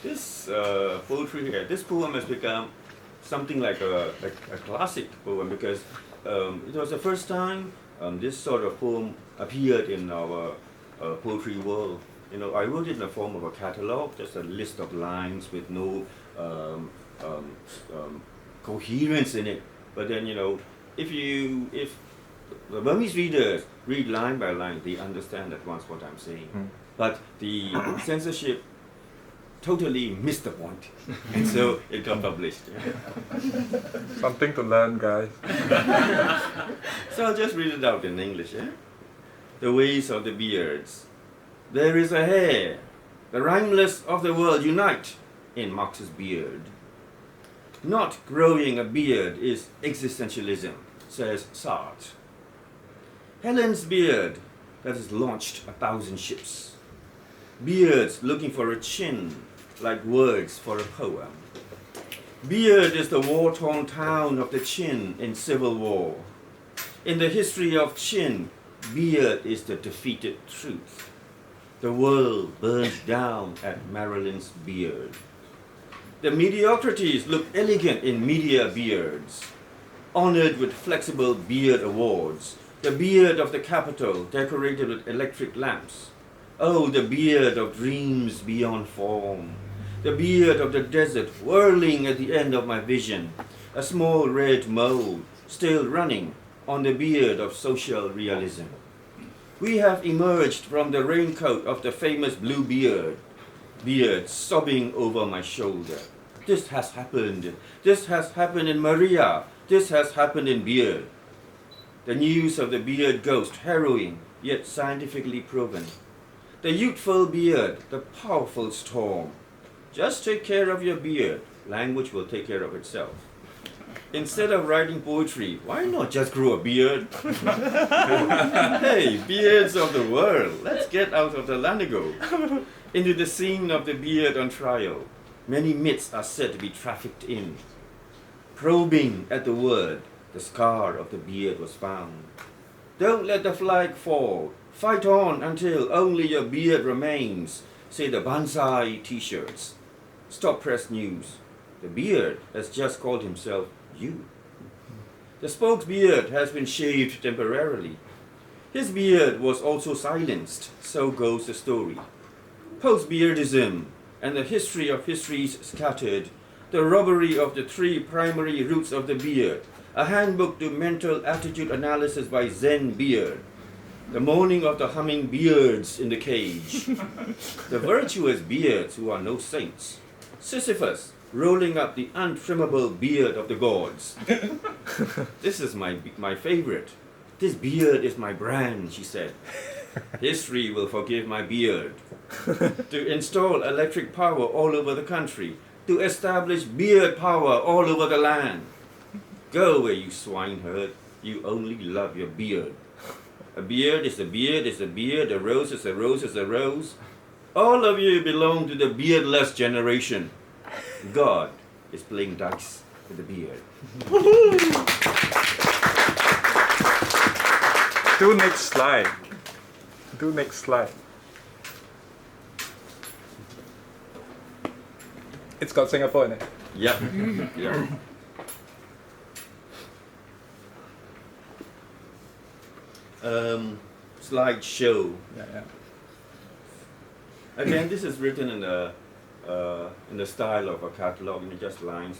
This poetry here, this poem has become something like a classic poem because it was the first time this sort of poem appeared in our poetry world. I wrote it in the form of a catalog, just a list of lines with no um, um, coherence in it. But then, if the Burmese readers read line by line, they understand at once what I'm saying. But the censorship totally missed the point, and so it got published. Something to learn, guys. So I'll just read it out in English. The ways of the beards. There is a hair, the rhymeless of the world unite in Marx's beard. Not growing a beard is existentialism, says Sartre. Helen's beard that has launched 1,000 ships. Beards looking for a chin, like words for a poem. Beard is the war-torn town of the Chin in civil war. In the history of Chin, beard is the defeated truth. The world burns down at Marilyn's beard. The mediocrities look elegant in media beards, honored with flexible beard awards. The beard of the capital decorated with electric lamps. Oh, the beard of dreams beyond form. The beard of the desert whirling at the end of my vision. A small red mole still running on the beard of social realism. We have emerged from the raincoat of the famous blue beard sobbing over my shoulder. This has happened. This has happened in Maria. This has happened in beard. The news of the beard ghost harrowing, yet scientifically proven. The youthful beard, the powerful storm. Just take care of your beard. Language will take care of itself. Instead of writing poetry, why not just grow a beard? Hey, beards of the world, let's get out of the Lanigo. Into the scene of the beard on trial. Many myths are said to be trafficked in. Probing at the word, the scar of the beard was found. Don't let the flag fall. Fight on until only your beard remains, say the Banzai t-shirts. Stop press news. The beard has just called himself you. The spokesbeard has been shaved temporarily. His beard was also silenced, so goes the story. Post-beardism and the history of histories scattered, the robbery of the 3 primary roots of the beard, a handbook to mental attitude analysis by Zen Beard, the mourning of the humming beards in the cage, the virtuous beards who are no saints, Sisyphus rolling up the untrimmable beard of the gods. This is my favorite. This beard is my brand, she said. History will forgive my beard. To install electric power all over the country, to establish beard power all over the land. Go away, you swineherd. You only love your beard. A beard is a beard is a beard. A rose is a rose is a rose. All of you belong to the beardless generation. God is playing dice with the beard. Do next slide. Do next slide. It's got Singapore in it. Yep. Yeah. Slideshow. Yeah. Again, this is written in the style of a catalog, just lines,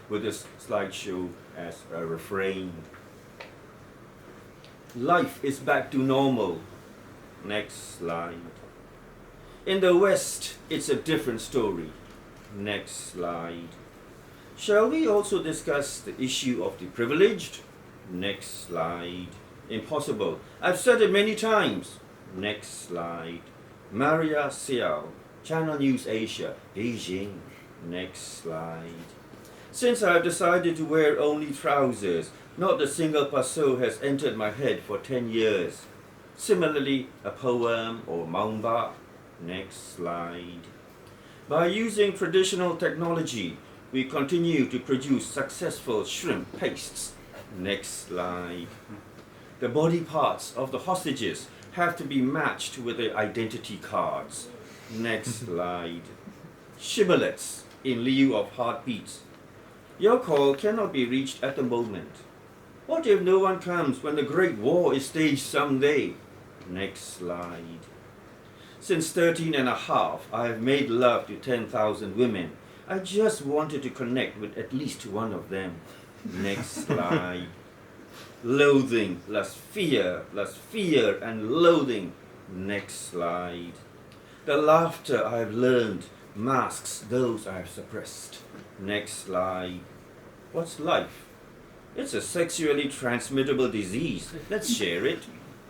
with this slideshow as a refrain. Life is back to normal. Next slide. In the West, it's a different story. Next slide. Shall we also discuss the issue of the privileged? Next slide. Impossible. I've said it many times. Next slide. Maria Xiao, Channel News Asia, Beijing. Next slide. Since I've decided to wear only trousers, not a single passo has entered my head for 10 years. Similarly, a poem or maumba. Next slide. By using traditional technology, we continue to produce successful shrimp pastes. Next slide. The body parts of the hostages have to be matched with their identity cards. Next slide. Shibboleths in lieu of heartbeats. Your call cannot be reached at the moment. What if no one comes when the Great War is staged someday? Next slide. Since 13 and a half, I have made love to 10,000 women. I just wanted to connect with at least one of them. Next slide. Loathing plus fear and loathing. Next slide. The laughter I have learned masks those I have suppressed. Next slide. What's life? It's a sexually transmittable disease. Let's share it.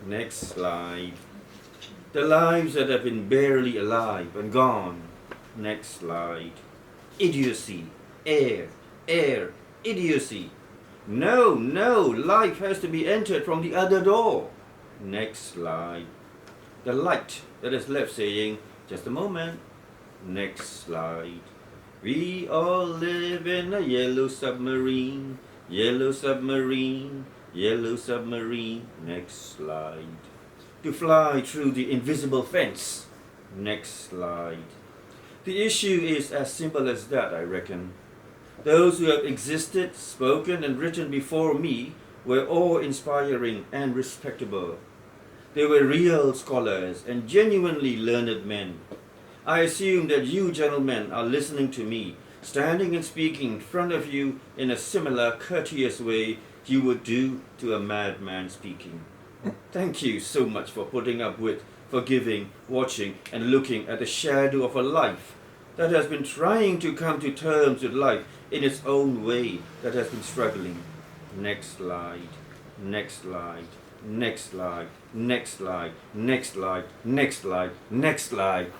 Next slide. The lives that have been barely alive and gone. Next slide. Idiocy. Air. Idiocy. No, life has to be entered from the other door. Next slide. The light that is left saying, just a moment. Next slide. We all live in a yellow submarine, yellow submarine, yellow submarine. Next slide. To fly through the invisible fence. Next slide. The issue is as simple as that, I reckon. Those who have existed, spoken, and written before me were awe-inspiring and respectable. They were real scholars and genuinely learned men. I assume that you gentlemen are listening to me, standing and speaking in front of you in a similar courteous way you would do to a madman speaking. Thank you so much for putting up with, forgiving, watching, and looking at the shadow of a life that has been trying to come to terms with life in its own way, that has been struggling. Next slide, next slide, next slide, next slide, next slide, next slide, next slide.